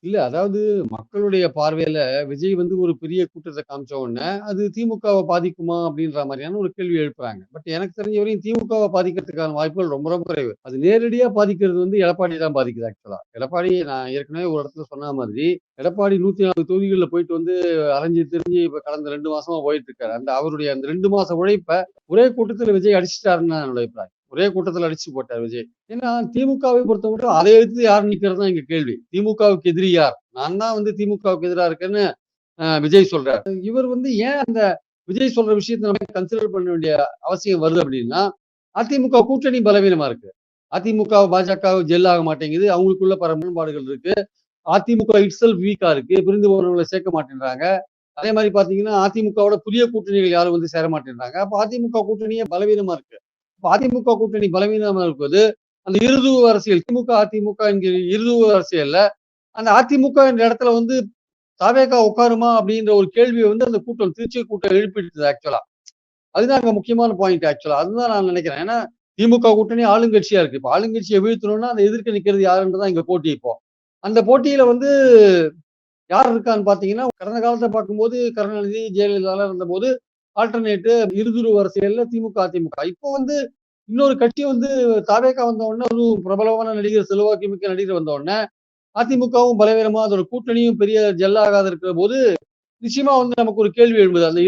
இல்ல. அதாவது மக்களுடைய பார்வையில விஜய் வந்து ஒரு பெரிய கூட்டத்த காமிச்ச உடனே, அது திமுகவ பாதிக்குமா? அப்படின்ற மாரியான ஒரு கேள்வி எழுப்புறாங்க. பட் எனக்கு தெரிஞ்ச வரையும் திமுகவ பாதிக்கிறதுக்கான வாய்ப்புகள் ரொம்ப ரொம்ப குறைவு. அது நேரடியா பாதிக்கிறது வந்து எடப்பாடிய தான் பாதிக்குது ஆக்சுவலா. எடப்பாடி நான் ஏற்கனவே ஒரு இடத்துல சொன்ன மாதிரி, எடப்பாடி 104 தொகுதிகள்ல போயிட்டு வந்து அலைஞ்சு திரிஞ்சு இப்ப கடந்த 2 மாசமா போயிட்டு இருக்காரு. அவருடைய அந்த 2 மாச உழைப்ப ஒரே கூட்டத்துல விஜய் அடிச்சுட்டாருன்னு தான் என்னோட அபிப்பிராயம். ஒரே கூட்டத்துல அடிச்சு போட்டார் விஜய். ஏன்னா, திமுகவை பொறுத்தமட்டும் அதை எதிர்த்து யார் நிக்கிறது தான் இங்க கேள்வி. திமுகவுக்கு எதிரி யார்? நான் தான் வந்து திமுகவுக்கு எதிரா இருக்கேன்னு விஜய் சொல்றார். இவர் வந்து ஏன் அந்த விஜய் சொல்ற விஷயத்த நம்ம கன்சிடர் பண்ண வேண்டிய அவசியம் வருது அப்படின்னா, அதிமுக கூட்டணி பலவீனமா இருக்கு. அதிமுக, பாஜக ஜெல் ஆக மாட்டேங்குது. அவங்களுக்குள்ள பல முரண்பாடுகள் இருக்கு. அதிமுக இட்செல்ஃப் வீக்கா இருக்கு. புரிந்து போறவங்கள சேர்க்க மாட்டேன்றாங்க. அதே மாரி பார்த்தீங்கன்னா, அதிமுகவோட புதிய கூட்டணிகள் யாரும் வந்து சேர மாட்டேன்றாங்க. அப்ப அதிமுக கூட்டணியே பலவீனமா இருக்கு. இப்ப அதிமுக கூட்டணி பலவீனமா இருப்பது, அந்த இருதுருவ அரசியல் திமுக, அதிமுக என்கிற இருதுருவ அரசியல்ல, அந்த அதிமுக என்ற இடத்துல வந்து தாவேகா உட்காருமா அப்படின்ற ஒரு கேள்விய வந்து அந்த கூட்டம் திருச்சி கூட்டம் எழுப்பிடுச்சு ஆக்சுவலா. அதுதான் அங்க முக்கியமான பாயிண்ட் ஆக்சுவலா. அதுதான் நான் நினைக்கிறேன். ஏன்னா, திமுக கூட்டணி ஆளுங்கட்சியா இருக்கு. இப்ப ஆளுங்கட்சிய வீழ்த்தணும்னா, அந்த எதிர்க்க நிக்கிறது யாருன்றதான் இங்க போட்டி இப்போ. அந்த போட்டியில வந்து யார் இருக்கான்னு பார்த்தீங்கன்னா, கடந்த காலத்த பார்க்கும்போது கருணாநிதி, ஜெயலலிதாலாம் இருந்தபோது ஆல்டர்னேட்டு இருதுருவ அரசியல்ல திமுக, அதிமுக. இப்போ வந்து இன்னொரு கட்சி வந்து தாவேகா வந்த உடனே அதுவும் பிரபலமான நடிகர், செல்வாக்கு மிக்க நடிகர் வந்த உடனே, அதிமுகவும் பலவீனமா அதோட கூட்டணியும் பெரிய ஜெல் ஆகாது இருக்கிற போது, நிச்சயமா வந்து நமக்கு ஒரு கேள்வி எழும்புது. அந்த